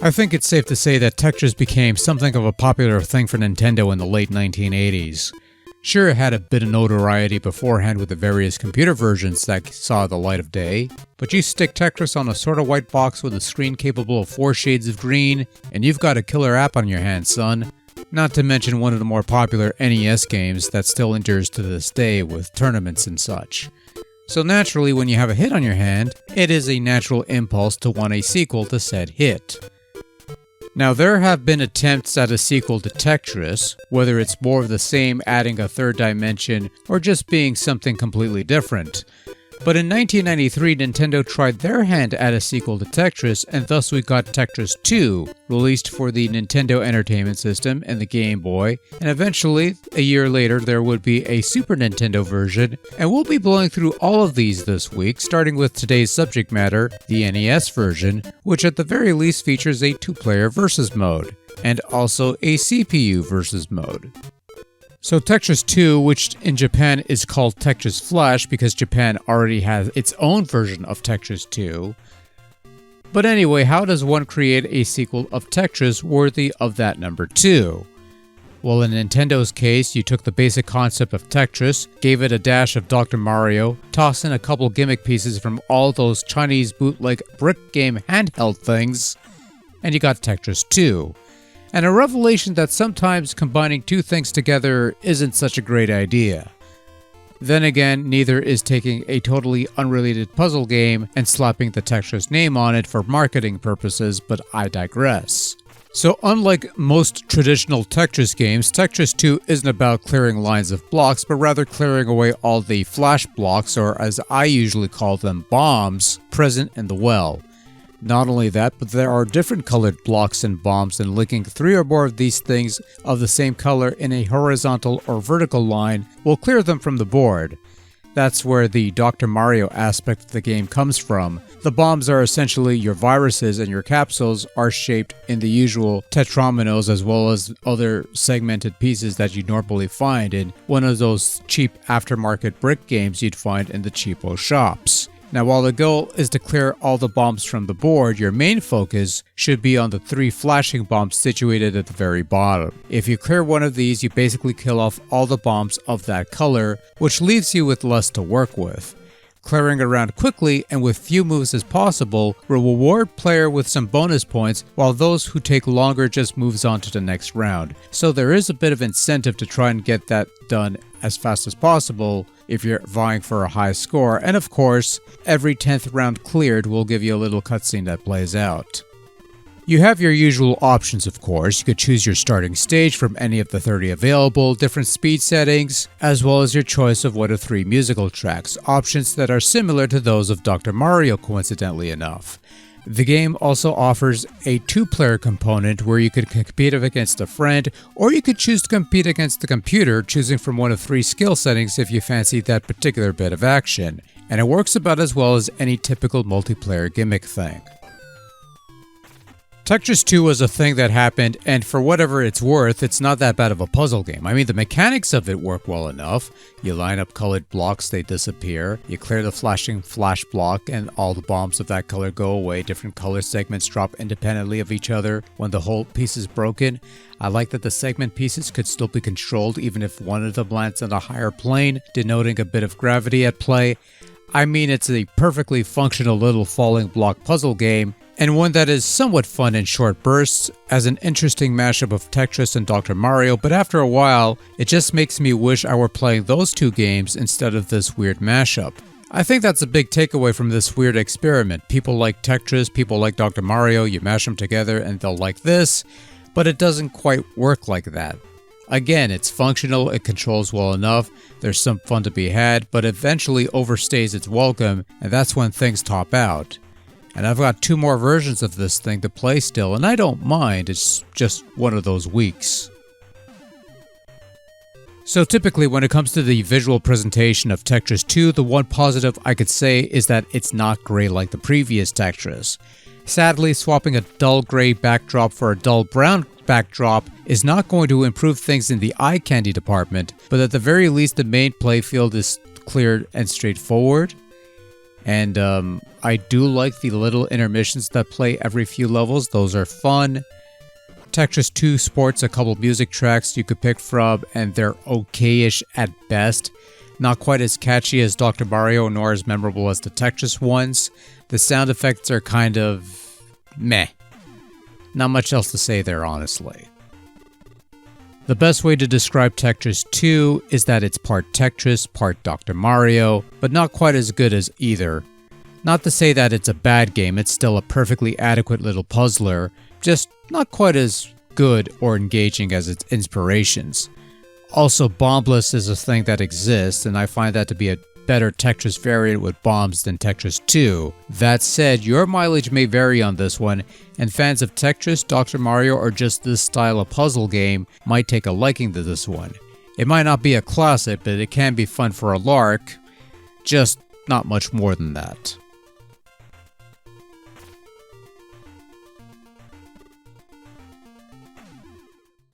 I think it's safe to say that Tetris became something of a popular thing for Nintendo in the late 1980s. Sure, it had a bit of notoriety beforehand with the various computer versions that saw the light of day, but you stick Tetris on a sort of white box with a screen capable of 4 shades of green, and you've got a killer app on your hands, son. Not to mention one of the more popular NES games that still endures to this day with tournaments and such. So naturally, when you have a hit on your hand, it is a natural impulse to want a sequel to said hit. Now, there have been attempts at a sequel to Tetris, whether it's more of the same, adding a third dimension, or just being something completely different. But in 1993, Nintendo tried their hand at a sequel to Tetris, and thus we got Tetris 2, released for the Nintendo Entertainment System and the Game Boy, and eventually, a year later, there would be a Super Nintendo version, and we'll be blowing through all of these this week, starting with today's subject matter, the NES version, which at the very least features a 2-player versus mode, and also a CPU versus mode. So Tetris 2, which in Japan is called Tetris Flash because Japan already has its own version of Tetris 2. But anyway, how does one create a sequel of Tetris worthy of that number 2? Well, in Nintendo's case, you took the basic concept of Tetris, gave it a dash of Dr. Mario, tossed in a couple gimmick pieces from all those Chinese bootleg brick game handheld things, and you got Tetris 2. And a revelation that sometimes combining two things together isn't such a great idea. Then again, neither is taking a totally unrelated puzzle game and slapping the Tetris name on it for marketing purposes, but I digress. So unlike most traditional Tetris games, Tetris 2 isn't about clearing lines of blocks, but rather clearing away all the flash blocks, or as I usually call them, bombs, present in the well. Not only that, but there are different colored blocks and bombs, and linking 3 or more of these things of the same color in a horizontal or vertical line will clear them from the board. That's where the Dr. Mario aspect of the game comes from. The bombs are essentially your viruses, and your capsules are shaped in the usual tetrominoes as well as other segmented pieces that you normally find in one of those cheap aftermarket brick games you'd find in the cheapo shops. Now, while the goal is to clear all the bombs from the board, your main focus should be on the 3 flashing bombs situated at the very bottom. If you clear one of these, you basically kill off all the bombs of that color, which leaves you with less to work with. Clearing around quickly and with few moves as possible will reward player with some bonus points, while those who take longer just moves on to the next round. So there is a bit of incentive to try and get that done as fast as possible if you're vying for a high score, and of course, every 10th round cleared will give you a little cutscene that plays out. You have your usual options, of course. You could choose your starting stage from any of the 30 available, different speed settings, as well as your choice of 1 of 3 musical tracks, options that are similar to those of Dr. Mario, coincidentally enough. The game also offers a 2-player component where you could compete against a friend, or you could choose to compete against the computer, choosing from 1 of 3 skill settings if you fancy that particular bit of action. And it works about as well as any typical multiplayer gimmick thing. Tetris 2 was a thing that happened, and for whatever it's worth, it's not that bad of a puzzle game. I mean, the mechanics of it work well enough. You line up colored blocks, they disappear. You clear the flashing flash block, and all the bombs of that color go away. Different color segments drop independently of each other when the whole piece is broken. I like that the segment pieces could still be controlled even if one of them lands on a higher plane, denoting a bit of gravity at play. I mean, it's a perfectly functional little falling block puzzle game, and one that is somewhat fun in short bursts as an interesting mashup of Tetris and Dr. Mario, but after a while, it just makes me wish I were playing those 2 games instead of this weird mashup. I think that's a big takeaway from this weird experiment. People like Tetris, people like Dr. Mario, you mash them together and they'll like this, but it doesn't quite work like that. Again, it's functional, it controls well enough, there's some fun to be had, but eventually overstays its welcome, and that's when things top out. And I've got 2 more versions of this thing to play still, and I don't mind, it's just one of those weeks. So typically when it comes to the visual presentation of Tetris 2, the one positive I could say is that it's not gray like the previous Tetris. Sadly, swapping a dull gray backdrop for a dull brown backdrop is not going to improve things in the eye candy department, but at the very least the main playfield is clear and straightforward. And I do like the little intermissions that play every few levels. Those are fun. Tetris 2 sports a couple music tracks you could pick from, and they're okay-ish at best. Not quite as catchy as Dr. Mario, nor as memorable as the Tetris ones. The sound effects are kind of meh. Not much else to say there, honestly. The best way to describe Tetris 2 is that it's part Tetris, part Dr. Mario, but not quite as good as either. Not to say that it's a bad game, it's still a perfectly adequate little puzzler, just not quite as good or engaging as its inspirations. Also, bombless is a thing that exists, and I find that to be a better Tetris variant with bombs than Tetris 2. That said, your mileage may vary on this one, and fans of Tetris, Dr. Mario, or just this style of puzzle game might take a liking to this one. It might not be a classic, but it can be fun for a lark, just not much more than that.